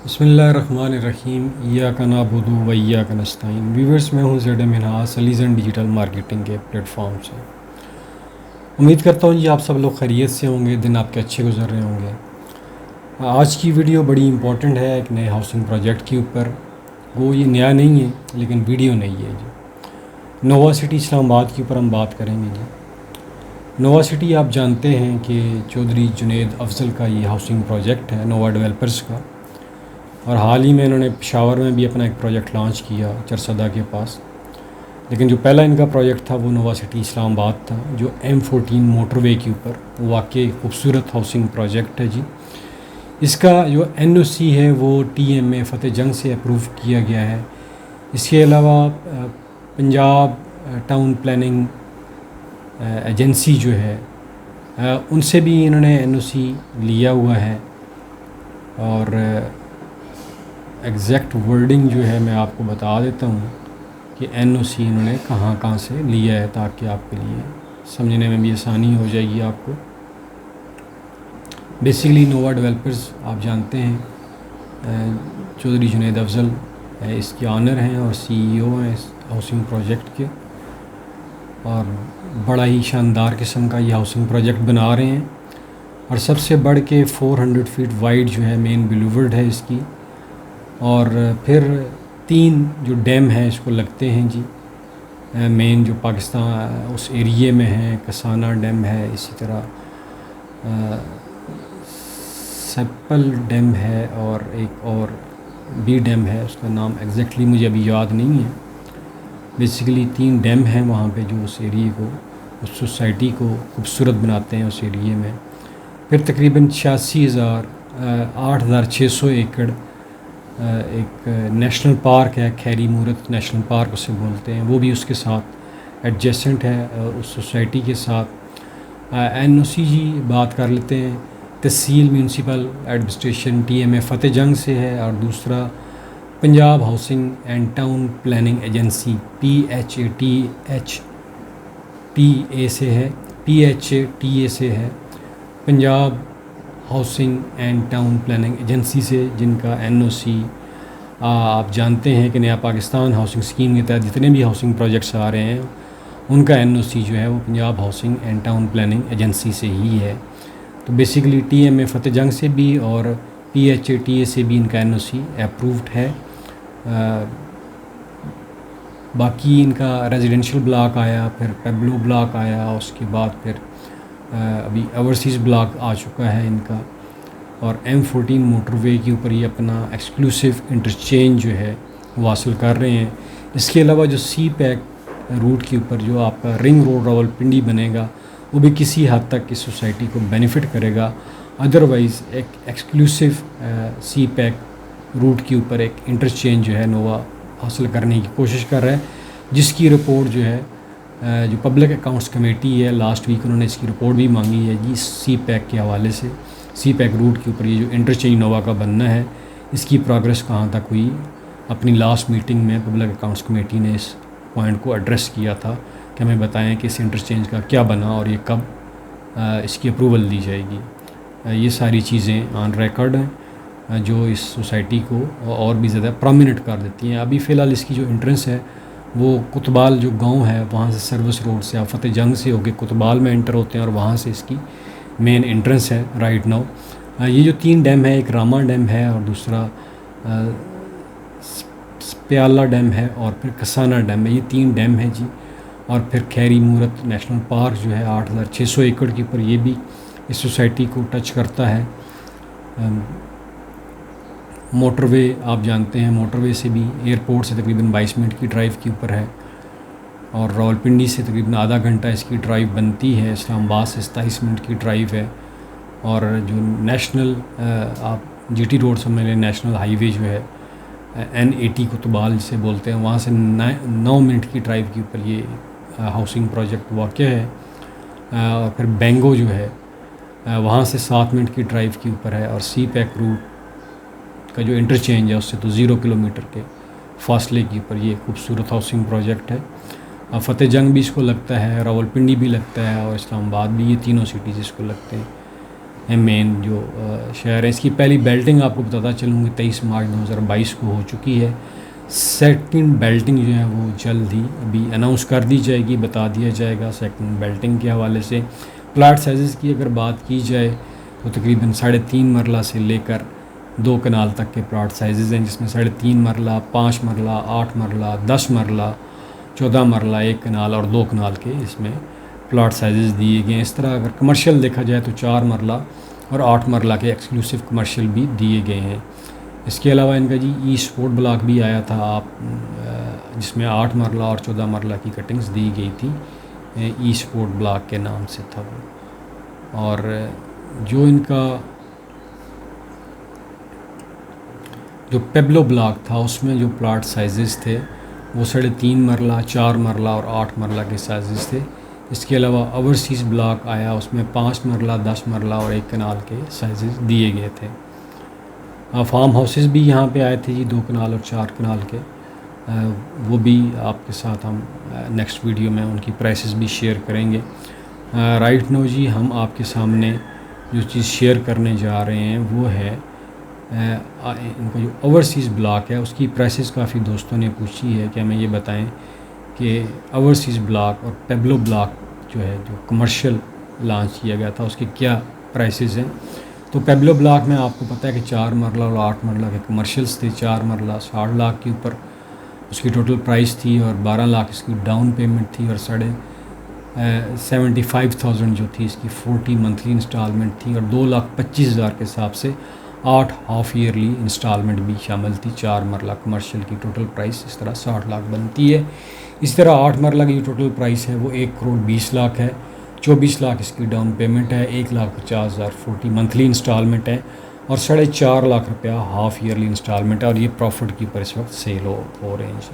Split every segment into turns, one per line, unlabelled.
बिस्मिल्लाहिर्रहमानिर्रहीम इय्याका नअबुदु व इय्याका नस्तईन। व्यूवर्स, मैं हूँ ज़ेड मिनहास अलीज़न डिजिटल मार्केटिंग के प्लेटफॉर्म से। उम्मीद करता हूँ जी आप सब लोग खैरियत से होंगे, दिन आपके अच्छे गुजर रहे होंगे। आज की वीडियो बड़ी इंपॉर्टेंट है एक नए हाउसिंग प्रोजेक्ट के ऊपर। वो ये नया नहीं है लेकिन वीडियो नई है जी। नोवा सिटी इस्लामाबाद के ऊपर हम बात करेंगे जी। नोवा सिटी आप जानते हैं कि चौधरी जुनेद अफजल का ये हाउसिंग प्रोजेक्ट है नोवा डेवलपर्स का, और हाल ही में इन्होंने पेशावर में भी अपना एक प्रोजेक्ट लॉन्च किया चरसदा के पास। लेकिन जो पहला इनका प्रोजेक्ट था वो नोवा सिटी इस्लामाबाद था, जो M14 मोटरवे के ऊपर वाकई खूबसूरत हाउसिंग प्रोजेक्ट है जी। इसका जो NOC है वो TMA फतेह जंग से अप्रूव किया गया है। इसके अलावा पंजाब टाउन प्लानिंग एजेंसी जो है उनसे भी इन्होंने NOC लिया हुआ है, और एग्जैक्ट वर्डिंग जो है मैं आपको बता देता हूँ कि NOC इन्होंने कहाँ कहाँ से लिया है, ताकि आपके लिए समझने में भी आसानी हो जाएगी आपको। बेसिकली नोवा डेवलपर्स आप जानते हैं चौधरी जुनेद अफजल इसके ऑनर हैं और CEO हैं इस हाउसिंग प्रोजेक्ट के, और बड़ा ही शानदार किस्म का ये हाउसिंग प्रोजेक्ट बना रहे हैं। और सबसे बढ़ के 400 फीट वाइड जो है मेन बुलेवर्ड है इसकी, और फिर 3 जो डैम है इसको लगते हैं जी। मेन जो पाकिस्तान उस एरिए में है, कसाना डैम है, इसी तरह सेप्पल डैम है, और एक और भी डैम है, उसका नाम एग्जैक्टली मुझे अभी याद नहीं है। बेसिकली 3 डैम हैं वहाँ पे जो उस एरिए को, उस सोसाइटी को खूबसूरत बनाते हैं उस एरिए में। फिर तकरीबन 8,600 एकड़ एक नेशनल पार्क है, खैरी मूरत नेशनल पार्क उसे बोलते हैं, वो भी उसके साथ एडजेसेंट है उस सोसाइटी के साथ। NOC जी बात कर लेते हैं। तहसील म्यूनसिपल एडमिनिस्ट्रेशन TMA फतेह जंग से है, और दूसरा Punjab housing and town planning agency PHATA से है, Punjab housing and town planning agency से, जिनका NOC आप जानते हैं कि नया पाकिस्तान हाउसिंग स्कीम के तहत जितने भी हाउसिंग प्रोजेक्ट्स आ रहे हैं उनका NOC जो है वो Punjab housing and town planning agency से ही है। तो बेसिकली TMA फतेह जंग से भी और PHATA से भी इनका NOC अप्रूव्ड है। बाकी इनका रेजिडेंशियल ब्लॉक आया, फिर पेब्लो ब्लॉक आया, उसके बाद फिर अभी ओवरसीज़ ब्लॉक आ चुका है इनका, और M14 मोटरवे के ऊपर ये अपना एक्सक्लूसिव इंटरचेंज जो है वो हासिल कर रहे हैं। इसके अलावा जो CPEC रूट के ऊपर जो आपका रिंग रोड रावलपिंडी बनेगा वो भी किसी हद तक इस सोसाइटी को बेनिफिट करेगा। अदरवाइज़ एक एक्सक्लूसिव CPEC रूट के ऊपर एक इंटरचेंज जो है नोवा हासिल करने की कोशिश कर रहा है, जिसकी रिपोर्ट जो है जो पब्लिक अकाउंट्स कमेटी है, लास्ट वीक उन्होंने इसकी रिपोर्ट भी मांगी है जी CPEC के हवाले से। CPEC रूट के ऊपर ये जो इंटरचेंज नोवा का बनना है, इसकी प्रोग्रेस कहाँ तक हुई। अपनी लास्ट मीटिंग में पब्लिक अकाउंट्स कमेटी ने इस पॉइंट को एड्रेस किया था कि हमें बताएं कि इस इंटरचेंज का क्या बना और ये कब इसकी अप्रूवल दी जाएगी। ये सारी चीज़ें ऑन रिकॉर्ड हैं जो इस सोसाइटी को और भी ज़्यादा प्रोमिनेंट कर देती हैं। अभी फ़िलहाल इसकी जो एंट्रेंस है वो कुतबाल जो गांव है वहाँ से सर्विस रोड से आप फतेह जंग से होकर कुतबाल में एंटर होते हैं, और वहाँ से इसकी मेन एंट्रेंस है राइट नाउ। ये जो 3 डैम है, एक रामा डैम है और दूसरा प्याला डैम है और फिर कसाना डैम है, ये 3 डैम है जी। और फिर खैरी मूरत नेशनल पार्क जो है 8,600 एकड़ के ऊपर, ये भी इस सोसाइटी को टच करता है। मोटरवे आप जानते हैं, मोटरवे से भी एयरपोर्ट से तकरीबन 22 मिनट की ड्राइव के ऊपर है, और रावलपिंडी से तकरीबन आधा घंटा इसकी ड्राइव बनती है। इस्लामाबाद से 27 मिनट की ड्राइव है, और जो नेशनल आप GT रोड समझ लें, नेशनल हाईवे जो है N80 कुतबाल जिसे बोलते हैं, वहाँ से 9 मिनट की ड्राइव के ऊपर ये हाउसिंग प्रोजेक्ट वाक़या है। और फिर बेंगो जो है वहाँ से 7 मिनट की ड्राइव के ऊपर है, और CPEC रूट का जो इंटरचेंज है उससे तो 0 किलोमीटर के फासले के ऊपर ये खूबसूरत हाउसिंग प्रोजेक्ट है। फतेह जंग भी इसको लगता है, रावलपिंडी भी लगता है, और इस्लामाबाद भी, ये तीनों सिटीज़ इसको लगते हैं। मेन जो शहर है। इसकी पहली बेल्टिंग आपको बताता चलूँगी 23 मार्च 2022 को हो चुकी है। सेकंड बेल्टिंग जो है वो जल्द ही अभी अनाउंस कर दी जाएगी, बता दिया जाएगा सेकंड बेल्टिंग के हवाले से। प्लाट साइज़ की अगर बात की जाए तो तकरीबन 3.5 मरला से लेकर 2 कनाल तक के प्लाट साइज़ हैं, जिसमें 3.5 मरला, 5 मरला, 8 मरला, 10 मरला, 14 मरला, 1 कनाल और 2 कनाल के इसमें प्लाट साइज़ दिए गए हैं। इस तरह अगर कमर्शियल देखा जाए तो 4 मरला और 8 मरला के एक्सक्लूसिव कमर्शियल भी दिए गए हैं। इसके अलावा इनका जी ई स्पोर्ट ब्लॉक भी आया था जिसमें 8 मरला और 14 मरला की कटिंग्स दी गई थी, ई स्पोर्ट ब्लॉक के नाम से था वो। और जो इनका जो पेब्लो ब्लॉक था उसमें जो प्लाट साइज़ थे वो 3.5 मरला, 4 मरला और 8 मरला के साइज़ थे। इसके अलावा ओवरसीज़ ब्लॉक आया, उसमें 5 मरला, 10 मरला और 1 कनाल के साइज़ दिए गए थे। फार्म हाउसेस भी यहाँ पे आए थे जी, 2 कनाल और 4 कनाल के। वो भी आपके साथ हम नेक्स्ट वीडियो में उनकी प्राइसेस भी शेयर करेंगे। राइट नो जी हम आपके सामने जो चीज़ शेयर करने जा रहे हैं वो है इनका जो ओवरसीज़ ब्लॉक है उसकी प्राइसेस काफ़ी दोस्तों ने पूछी है कि हमें ये बताएं कि ओवरसीज़ ब्लॉक और पेब्लो ब्लॉक जो है जो कमर्शियल लॉन्च किया गया था उसके क्या प्राइसेस हैं। तो पेब्लो ब्लॉक में आपको पता है कि 4 मरला और 8 मरला के कमर्शियल्स थे। 4 मरला 60 लाख के ऊपर उसकी टोटल प्राइस थी और 12 लाख इसकी डाउन पेमेंट थी और 75,000 जो थी इसकी 40 मंथली इंस्टॉलमेंट थी और 2,25,000 के हिसाब से 8 हाफ ईयरली इंस्टॉलमेंट भी शामिल थी। 4 मरला कमर्शियल की टोटल प्राइस इस तरह 60 लाख बनती है। इस तरह 8 मरला की जो टोटल प्राइस है वो 1,20,00,000 है। 24 लाख इसकी डाउन पेमेंट है, 1,50,000 40 मंथली इंस्टॉलमेंट है और 4.5 लाख रुपया हाफ ईयरली इंस्टॉलमेंट है और ये प्रॉफिट की पर इस वक्त सेल हो रहे हैं जी।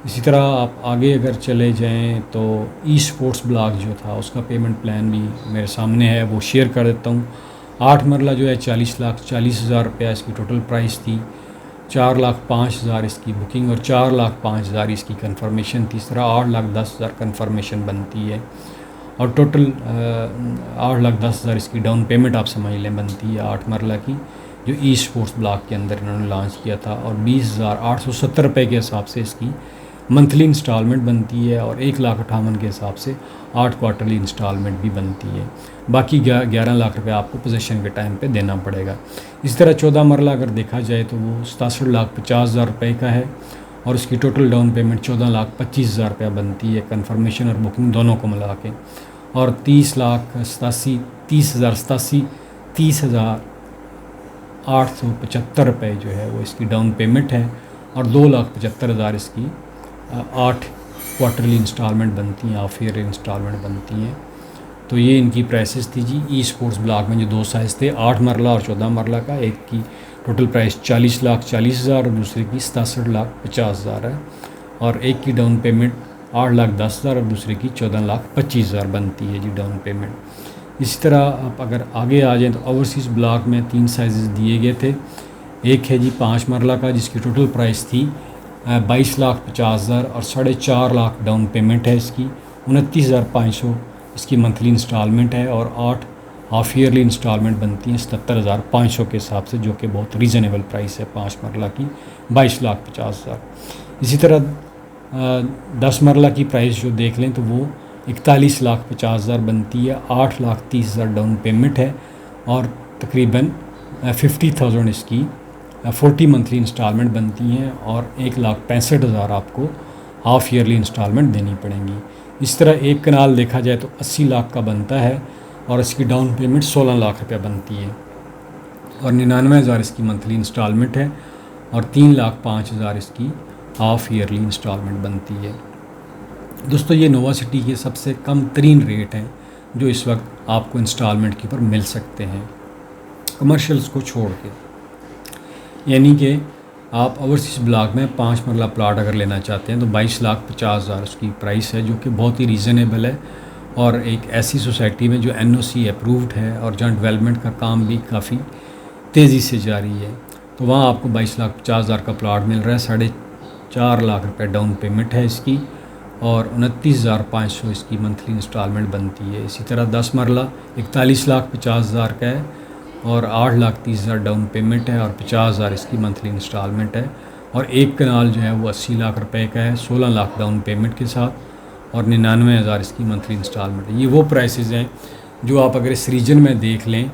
इसी तरह आप आगे अगर चले जाएं तो ई स्पोर्ट्स ब्लॉक जो था उसका पेमेंट प्लान भी मेरे सामने है, वो शेयर कर देता हूँ। 8 मरला जो है 40,40,000 रुपया इसकी टोटल प्राइस थी। 4,05,000 इसकी बुकिंग और 4,05,000 इसकी कंफर्मेशन थी। इस तरह 8,10,000 कंफर्मेशन बनती है और टोटल 8,10,000 इसकी डाउन पेमेंट आप समझ लें बनती है 8 मरला की, जो ई स्पोर्ट्स ब्लॉक के अंदर इन्होंने लॉन्च किया था। और 20,870 रुपये के हिसाब से इसकी मंथली इंस्टॉलमेंट बनती है और 1,58,000 के हिसाब से 8 क्वार्टरली इंस्टॉलमेंट भी बनती है। बाकी 11 लाख रुपये आपको पोजीशन के टाइम पे देना पड़ेगा। इस तरह 14 मरला अगर देखा जाए तो वो 67,50,000 रुपये का है और उसकी टोटल डाउन पेमेंट 14,25,000 रुपया बनती है, कन्फर्मेशन और बुकिंग दोनों को मिला के। और 30,875 रुपये जो है वो इसकी डाउन पेमेंट है और 2,75,000 इसकी 8 क्वार्टरली इंस्टॉलमेंट बनती हैं, हाफ ईयर इंस्टॉलमेंट बनती हैं। तो ये इनकी प्राइसेस थी जी ई स्पोर्ट्स ब्लॉक में जो 2 साइज़ थे 8 मरला और 14 मरला का। एक की टोटल प्राइस 40,40,000 और दूसरे की 67,50,000 है और एक की डाउन पेमेंट 8,10,000 और दूसरे की 14,25,000 बनती है जी डाउन पेमेंट। इसी तरह आप अगर आगे आ जाएँ तो ओवरसीज़ ब्लॉक में 3 साइज़ दिए गए थे। एक है जी 5 मरला का जिसकी टोटल प्राइस थी 22,50,000 और 4.5 लाख डाउन पेमेंट है इसकी। 29,500 इसकी मंथली इंस्टॉलमेंट है और 8 हाफ ईयरली इंस्टॉलमेंट बनती हैं 77,500 के हिसाब से, जो कि बहुत रीज़नेबल प्राइस है 5 मरला की 22,50,000। इसी तरह 10 मरला की प्राइस जो देख लें तो वो 41,50,000 बनती है। 8,30,000 डाउन पेमेंट है और तकरीबन 50,000 इसकी 40 मंथली इंस्टॉलमेंट बनती हैं और 1,65,000 आपको हाफ ईयरली इंस्टॉलमेंट देनी पड़ेंगी। इस तरह एक कनाल देखा जाए तो 80 लाख का बनता है और इसकी डाउन पेमेंट 16 लाख रुपया बनती है और 99,000 इसकी मंथली इंस्टॉलमेंट है और 3,05,000 इसकी हाफ ईयरली इंस्टॉलमेंट बनती है। दोस्तों ये नोवा सिटी के सबसे कम तरीन रेट हैं जो इस वक्त आपको इंस्टॉलमेंट के ऊपर मिल सकते हैं कमर्शियल्स को छोड़ के। यानी कि आप ओवरसीज़ ब्लॉक में 5 मरला प्लाट अगर लेना चाहते हैं तो 22,50,000 उसकी प्राइस है, जो कि बहुत ही रीज़नेबल है और एक ऐसी सोसाइटी में जो NOC अप्रूव्ड है और जहाँ डेवलपमेंट का काम भी काफ़ी तेज़ी से जारी है। तो वहाँ आपको 22,50,000 का प्लाट मिल रहा है। 4.5 लाख रुपये डाउन पेमेंट है इसकी और 29,500 इसकी मंथली इंस्टॉलमेंट बनती है। इसी तरह 10 मरला 41,50,000 का है और 8,30,000 डाउन पेमेंट है और 50,000 इसकी मंथली इंस्टॉलमेंट है। और एक कनाल जो है वो 80 लाख रुपए का है 16 लाख डाउन पेमेंट के साथ और 99,000 इसकी मंथली इंस्टॉलमेंट है। ये वो प्राइसेस हैं जो आप अगर इस रीजन में देख लें,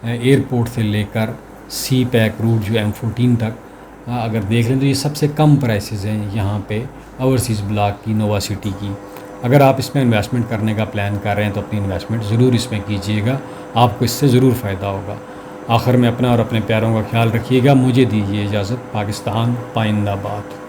एयरपोर्ट से लेकर सी पैक रूट जो M14 तक अगर देख लें तो ये सबसे कम प्राइसेस हैं यहाँ पे ओवरसीज़ ब्लॉक की, नोवा सिटी की। अगर आप इसमें इन्वेस्टमेंट करने का प्लान कर रहे हैं तो अपनी इन्वेस्टमेंट ज़रूर इसमें कीजिएगा, आपको इससे ज़रूर फ़ायदा होगा। आखिर में अपना और अपने प्यारों का ख्याल रखिएगा। मुझे दीजिए इजाज़त। पाकिस्तान पाइंदाबाद।